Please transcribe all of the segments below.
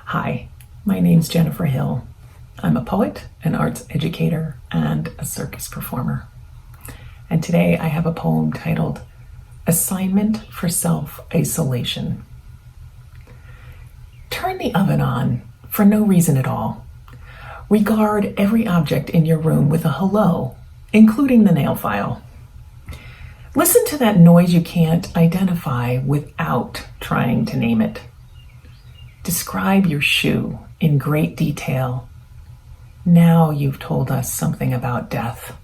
Hi, my name's Jennifer Hill. I'm a poet, an arts educator, and a circus performer. And today I have a poem titled Assignment for Self-Isolation. Turn the oven on for no reason at all. Regard every object in your room with a hello, including the nail file. Listen to that noise you can't identify without trying to name it. Describe your shoe in great detail. Now you've told us something about death.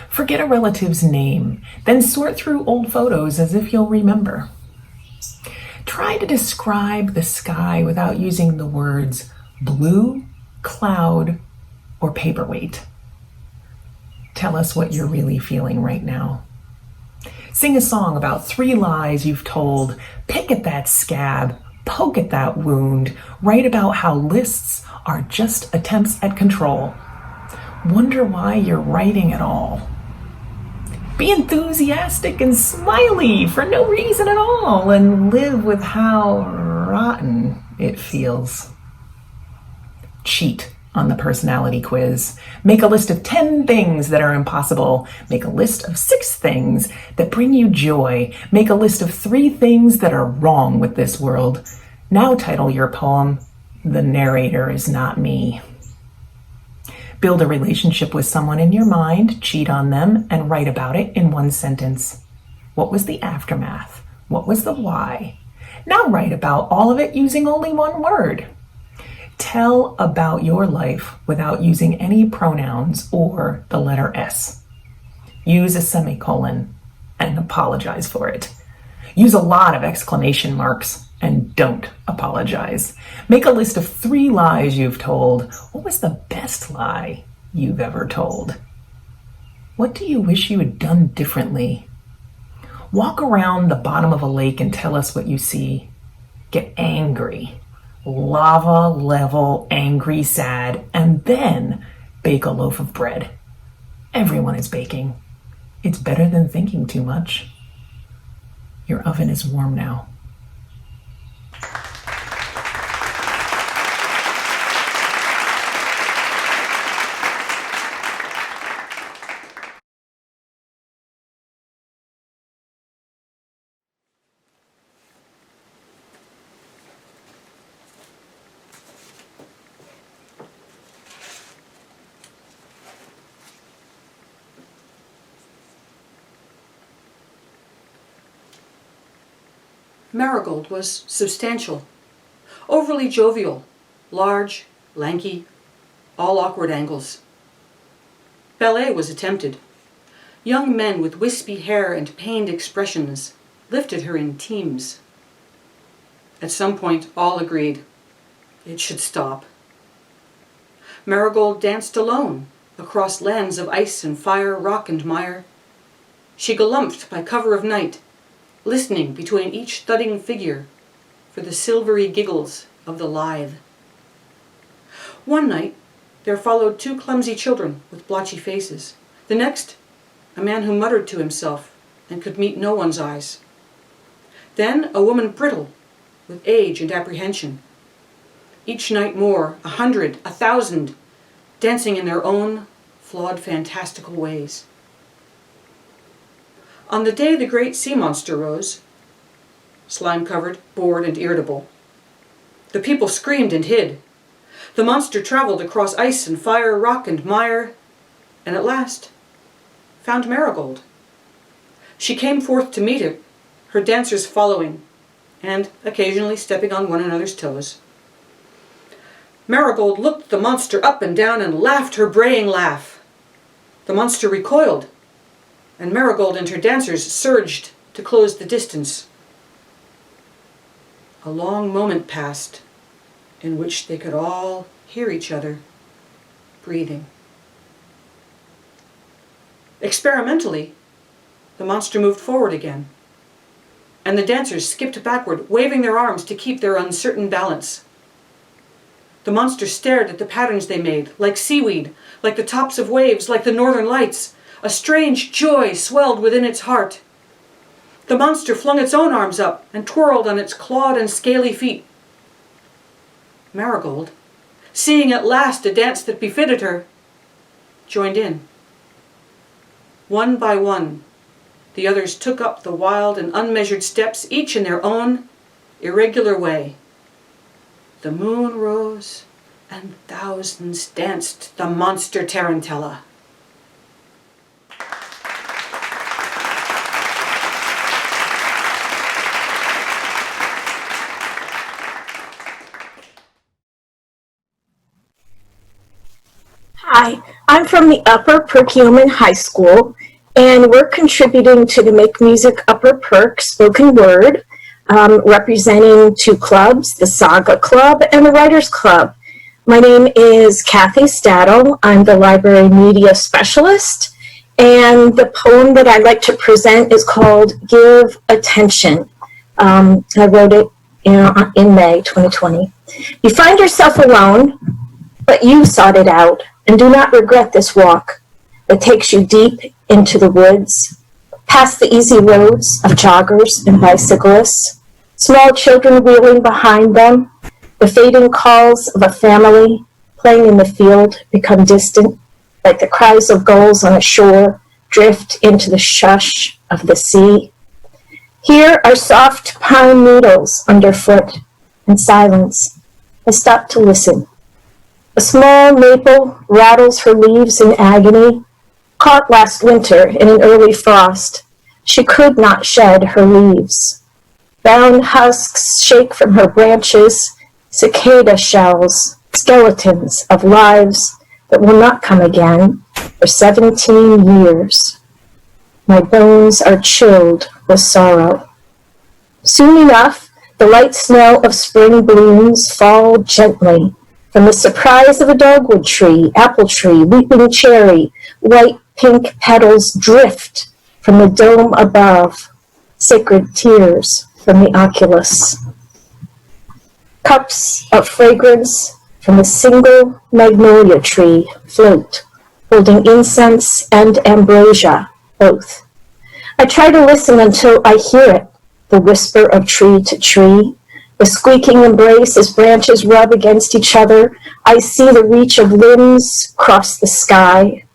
Forget a relative's name, then sort through old photos as if you'll remember. Try to describe the sky without using the words blue, cloud, or paperweight. Tell us what you're really feeling right now. Sing a song about 3 lies you've told. Pick at that scab. Poke at that wound. Write about how lists are just attempts at control. Wonder why you're writing at all. Be enthusiastic and smiley for no reason at all, and live with how rotten it feels. Cheat on the personality quiz. Make a list of 10 things that are impossible. Make a list of 6 things that bring you joy. Make a list of 3 things that are wrong with this world. Now title your poem, The Narrator Is Not Me. Build a relationship with someone in your mind, cheat on them, and write about it in 1 sentence. What was the aftermath? What was the why? Now write about all of it using only 1 word. Tell about your life without using any pronouns or the letter S. Use a semicolon and apologize for it. Use a lot of exclamation marks and don't apologize. Make a list of 3 lies you've told. What was the best lie you've ever told? What do you wish you had done differently? Walk around the bottom of a lake and tell us what you see. Get angry. Lava level angry sad, and then bake a loaf of bread. Everyone is baking. It's better than thinking too much. Your oven is warm now. Marigold was substantial, overly jovial, large, lanky, all awkward angles. Ballet was attempted. Young men with wispy hair and pained expressions lifted her in teams. At some point, all agreed it should stop. Marigold danced alone across lands of ice and fire, rock and mire. She galumphed by cover of night, listening between each thudding figure for the silvery giggles of the lithe. One night, there followed 2 clumsy children with blotchy faces. The next, a man who muttered to himself and could meet no one's eyes. Then a woman brittle with age and apprehension. Each night more, 100, 1,000, dancing in their own flawed, fantastical ways. On the day the great sea monster rose, slime-covered, bored, and irritable, the people screamed and hid. The monster traveled across ice and fire, rock and mire, and at last found Marigold. She came forth to meet it, her dancers following, and occasionally stepping on one another's toes. Marigold looked the monster up and down and laughed her braying laugh. The monster recoiled, and Marigold and her dancers surged to close the distance. A long moment passed in which they could all hear each other breathing. Experimentally, the monster moved forward again, and the dancers skipped backward, waving their arms to keep their uncertain balance. The monster stared at the patterns they made, like seaweed, like the tops of waves, like the northern lights. A strange joy swelled within its heart. The monster flung its own arms up and twirled on its clawed and scaly feet. Marigold, seeing at last a dance that befitted her, joined in. One by one, the others took up the wild and unmeasured steps, each in their own irregular way. The moon rose, and thousands danced the monster tarantella. Hi, I'm from the Upper Perkiomen High School, and we're contributing to the Make Music Upper Perk spoken word, representing two clubs, the SAGA Club and the Writers Club. My name is Kathy Stadel. I'm the Library Media Specialist, and the poem that I'd like to present is called Give Attention. I wrote it in May 2020. You find yourself alone, but you sought it out, and do not regret this walk that takes you deep into the woods, past the easy roads of joggers and bicyclists, small children wheeling behind them, the fading calls of a family playing in the field become distant, like the cries of gulls on a shore drift into the shush of the sea. Here are soft pine needles underfoot, and silence. I stop to listen. A small maple rattles her leaves in agony. Caught last winter in an early frost, she could not shed her leaves. Brown husks shake from her branches, cicada shells, skeletons of lives that will not come again for 17 years. My bones are chilled with sorrow. Soon enough, the light snow of spring blooms fall gently from the surprise of a dogwood tree, apple tree, weeping cherry, white pink petals drift from the dome above, sacred tears from the oculus. Cups of fragrance from a single magnolia tree float, holding incense and ambrosia, both. I try to listen until I hear it, the whisper of tree to tree, the squeaking embrace as branches rub against each other. I see the reach of limbs cross the sky.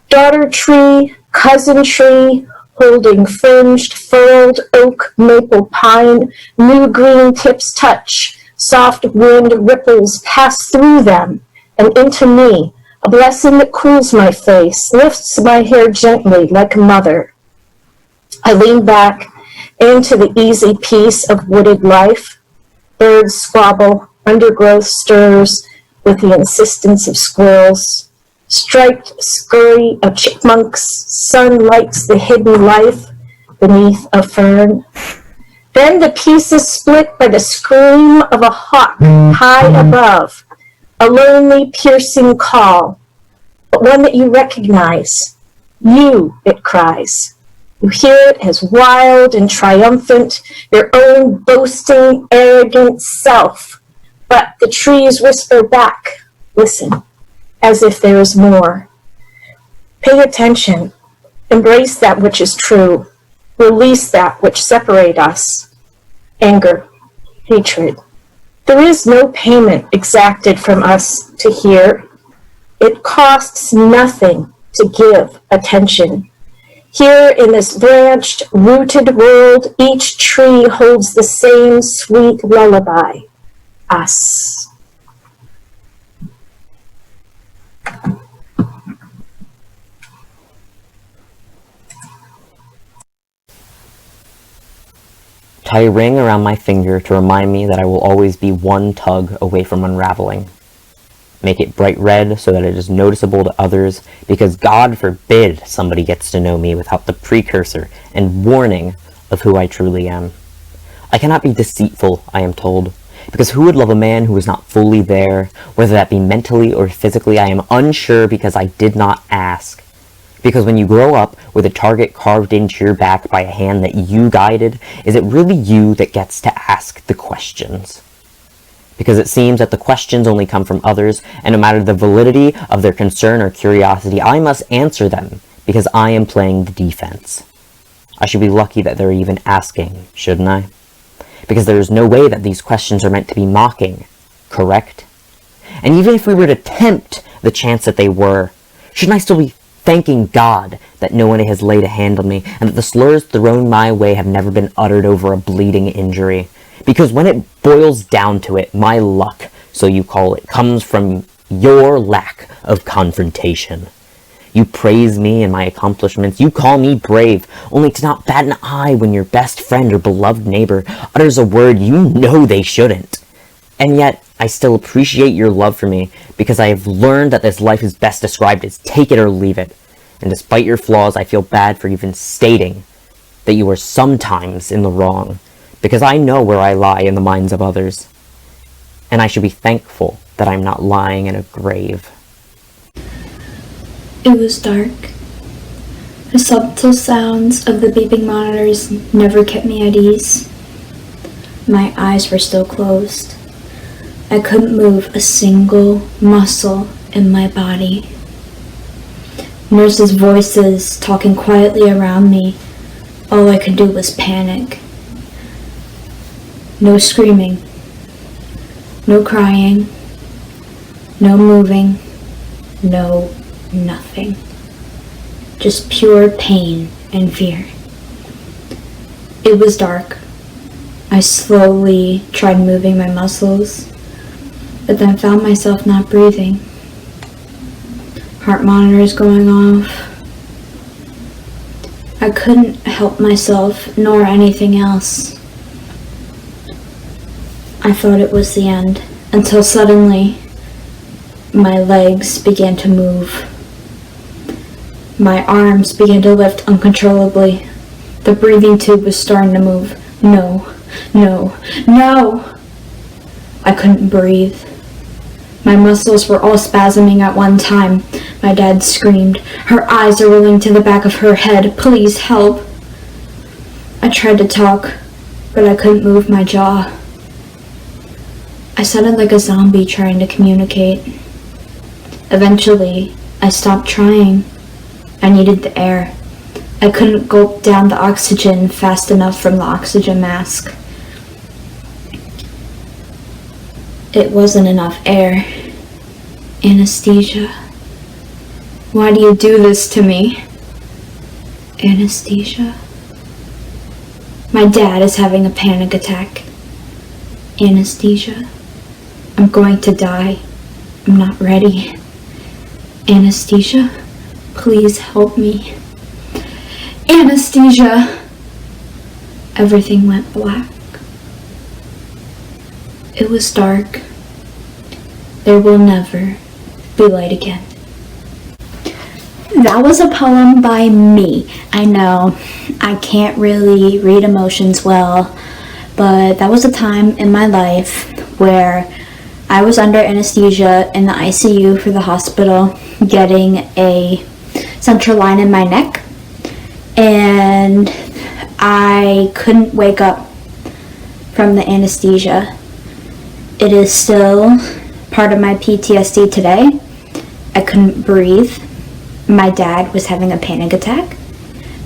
Daughter tree, cousin tree, holding fringed, furled oak, maple, pine, new green tips touch. Soft wind ripples pass through them and into me, a blessing that cools my face, lifts my hair gently like a mother. I lean back into the easy peace of wooded life. Birds squabble, undergrowth stirs with the insistence of squirrels. Striped scurry of chipmunks, sun lights the hidden life beneath a fern. Then the peace is split by the scream of a hawk high above, a lonely, piercing call, but one that you recognize. You, it cries. You hear it as wild and triumphant, your own boasting, arrogant self. But the trees whisper back, listen, as if there is more. Pay attention. Embrace that which is true. Release that which separates us. Anger, hatred. There is no payment exacted from us to hear. It costs nothing to give attention. Here in this branched, rooted world, each tree holds the same sweet lullaby, us. Tie a ring around my finger to remind me that I will always be one tug away from unraveling. Make it bright red so that it is noticeable to others, because God forbid somebody gets to know me without the precursor and warning of who I truly am. I cannot be deceitful, I am told, because who would love a man who is not fully there, whether that be mentally or physically? I am unsure because I did not ask. Because when you grow up with a target carved into your back by a hand that you guided, is it really you that gets to ask the questions? Because it seems that the questions only come from others, and no matter the validity of their concern or curiosity, I must answer them because I am playing the defense. I should be lucky that they're even asking, shouldn't I? Because there is no way that these questions are meant to be mocking. correct? And even if we were to tempt the chance that they were, shouldn't I still be thanking God that no one has laid a hand on me, and that the slurs thrown my way have never been uttered over a bleeding injury? Because when it boils down to it, my luck, so you call it, comes from your lack of confrontation. You praise me and my accomplishments, you call me brave, only to not bat an eye when your best friend or beloved neighbor utters a word you know they shouldn't. And yet, I still appreciate your love for me, because I have learned that this life is best described as take it or leave it. And despite your flaws, I feel bad for even stating that you are sometimes in the wrong, because I know where I lie in the minds of others. And I should be thankful that I'm not lying in a grave. It was dark. The subtle sounds of the beeping monitors never kept me at ease. My eyes were still closed. I couldn't move a single muscle in my body. Nurses' voices talking quietly around me. All I could do was panic. No screaming. No crying. No moving. No nothing. Just pure pain and fear. It was dark. I slowly tried moving my muscles, but then found myself not breathing. Heart monitors going off. I couldn't help myself nor anything else. I thought it was the end, until suddenly my legs began to move. My arms began to lift uncontrollably. The breathing tube was starting to move. No. I couldn't breathe. My muscles were all spasming at one time. My dad screamed. Her eyes are rolling to the back of her head. Please help. I tried to talk, but I couldn't move my jaw. I sounded like a zombie trying to communicate. Eventually, I stopped trying. I needed the air. I couldn't gulp down the oxygen fast enough from the oxygen mask. It wasn't enough air. Anesthesia. Why do you do this to me? Anesthesia. My dad is having a panic attack. Anesthesia. I'm going to die. I'm not ready. Anesthesia. Please help me. Anesthesia! Everything went black. It was dark. There will never be light again. That was a poem by me. I know I can't really read emotions well, but that was a time in my life where I was under anesthesia in the ICU for the hospital, getting a central line in my neck, and I couldn't wake up from the anesthesia. It is still part of my PTSD today. I couldn't breathe. My dad was having a panic attack.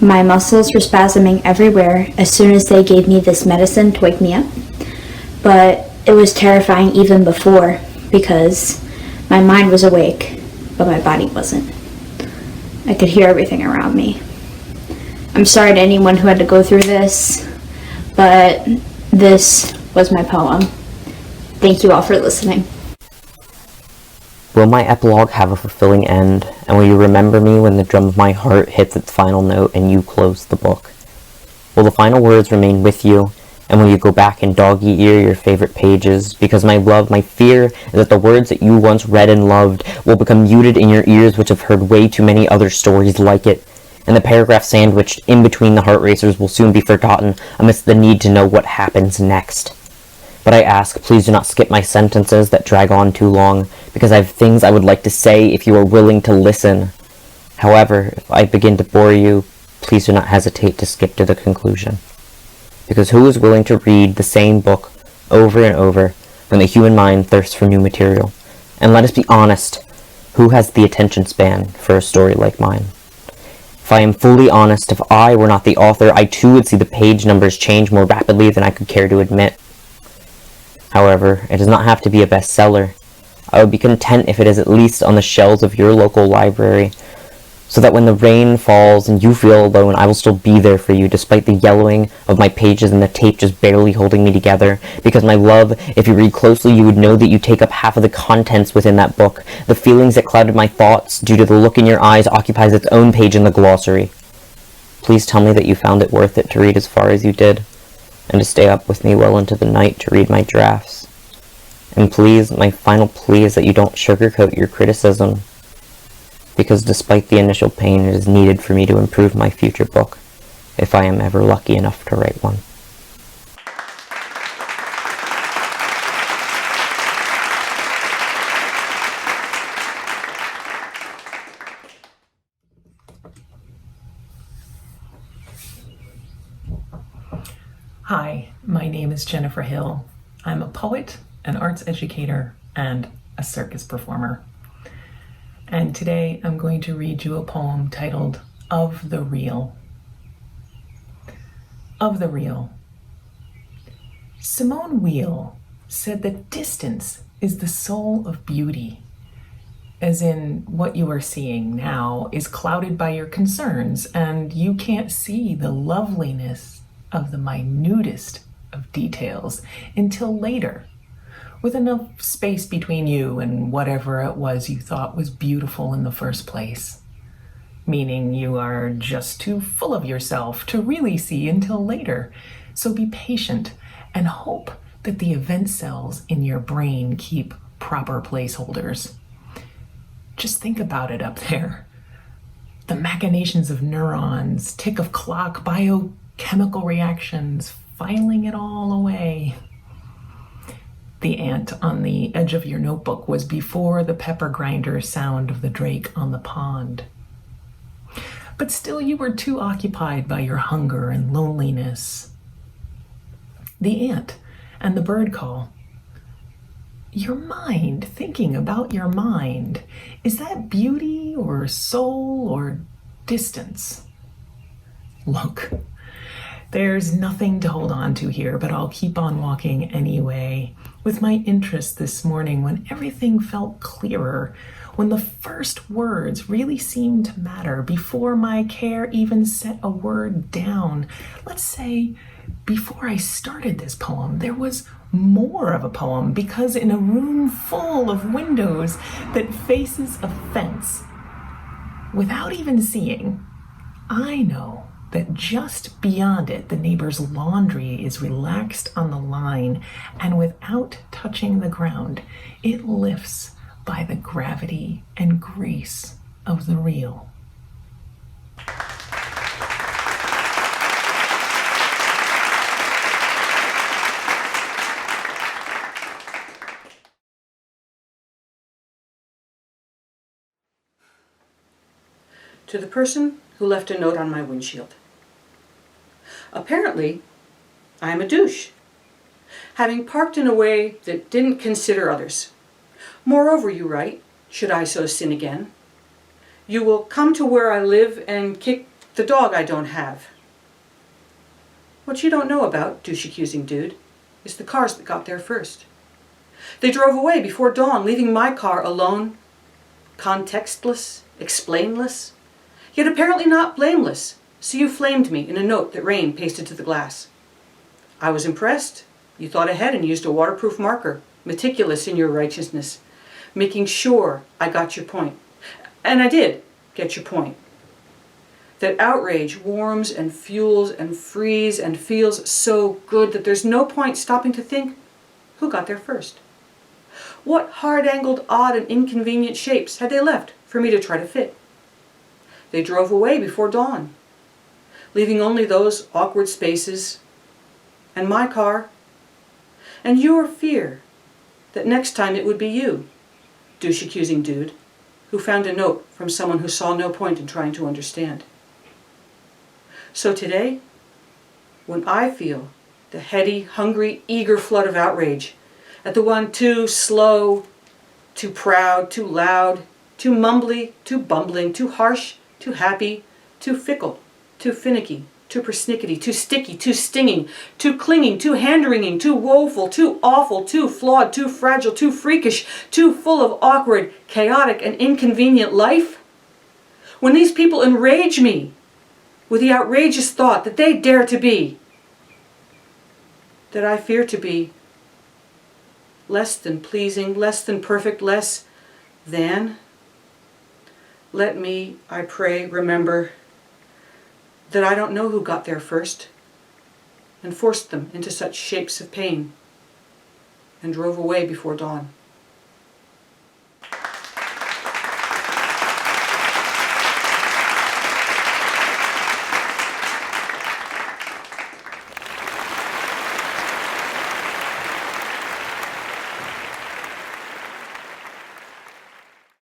My muscles were spasming everywhere as soon as they gave me this medicine to wake me up. But it was terrifying even before, because my mind was awake, but my body wasn't. I could hear everything around me. I'm sorry to anyone who had to go through this, but this was my poem. Thank you all for listening. Will my epilogue have a fulfilling end, and will you remember me when the drum of my heart hits its final note and you close the book? Will the final words remain with you, and will you go back and dog-ear your favorite pages? Because my love, my fear, is that the words that you once read and loved will become muted in your ears, which have heard way too many other stories like it, and the paragraph sandwiched in between the heart racers will soon be forgotten amidst the need to know what happens next. But I ask, please do not skip my sentences that drag on too long, because I have things I would like to say if you are willing to listen. However, if I begin to bore you, please do not hesitate to skip to the conclusion. Because who is willing to read the same book over and over when the human mind thirsts for new material? And let us be honest, who has the attention span for a story like mine? If I am fully honest, if I were not the author, I too would see the page numbers change more rapidly than I could care to admit. However, it does not have to be a bestseller. I would be content if it is at least on the shelves of your local library, so that when the rain falls and you feel alone, I will still be there for you, despite the yellowing of my pages and the tape just barely holding me together. Because, my love, if you read closely, you would know that you take up half of the contents within that book. The feelings that clouded my thoughts due to the look in your eyes occupies its own page in the glossary. Please tell me that you found it worth it to read as far as you did, and to stay up with me well into the night to read my drafts. And please, my final plea is that you don't sugarcoat your criticism, because despite the initial pain, it is needed for me to improve my future book, if I am ever lucky enough to write one. Hi, my name is Jennifer Hill. I'm a poet, an arts educator, and a circus performer. And today I'm going to read you a poem titled Of the Real. Of the Real. Simone Weil said that distance is the soul of beauty, as in what you are seeing now is clouded by your concerns and you can't see the loveliness of the minutest of details until later, with enough space between you and whatever it was you thought was beautiful in the first place. Meaning you are just too full of yourself to really see until later. So be patient and hope that the event cells in your brain keep proper placeholders. Just think about it up there. The machinations of neurons, tick of clock, biochemical reactions, filing it all away. The ant on the edge of your notebook was before the pepper grinder sound of the drake on the pond. But still you were too occupied by your hunger and loneliness. The ant and the bird call. Your mind, thinking about your mind, is that beauty or soul or distance? Look, there's nothing to hold on to here, but I'll keep on walking anyway, with my interest this morning when everything felt clearer, when the first words really seemed to matter before my care even set a word down. Let's say before I started this poem, there was more of a poem, because in a room full of windows that faces a fence, without even seeing, I know that just beyond it, the neighbor's laundry is relaxed on the line, and without touching the ground, it lifts by the gravity and grace of the real. To the person who left a note on my windshield. Apparently, I am a douche, having parked in a way that didn't consider others. Moreover, you write, should I so sin again, you will come to where I live and kick the dog I don't have. What you don't know about, douche-accusing dude, is the cars that got there first. They drove away before dawn, leaving my car alone, contextless, explainless, yet apparently not blameless, so you flamed me in a note that rain pasted to the glass. I was impressed. You thought ahead and used a waterproof marker, meticulous in your righteousness, making sure I got your point. And I did get your point. That outrage warms and fuels and frees and feels so good that there's no point stopping to think, who got there first? What hard-angled, odd and inconvenient shapes had they left for me to try to fit? They drove away before dawn, leaving only those awkward spaces and my car and your fear that next time it would be you, douche-accusing dude, who found a note from someone who saw no point in trying to understand. So today, when I feel the heady, hungry, eager flood of outrage at the one too slow, too proud, too loud, too mumbly, too bumbling, too harsh, too happy, too fickle, too finicky, too persnickety, too sticky, too stinging, too clinging, too hand-wringing, too woeful, too awful, too flawed, too fragile, too freakish, too full of awkward, chaotic, and inconvenient life? When these people enrage me with the outrageous thought that they dare to be, that I fear to be, less than pleasing, less than perfect, less than, let me, I pray, remember that I don't know who got there first and forced them into such shapes of pain and drove away before dawn.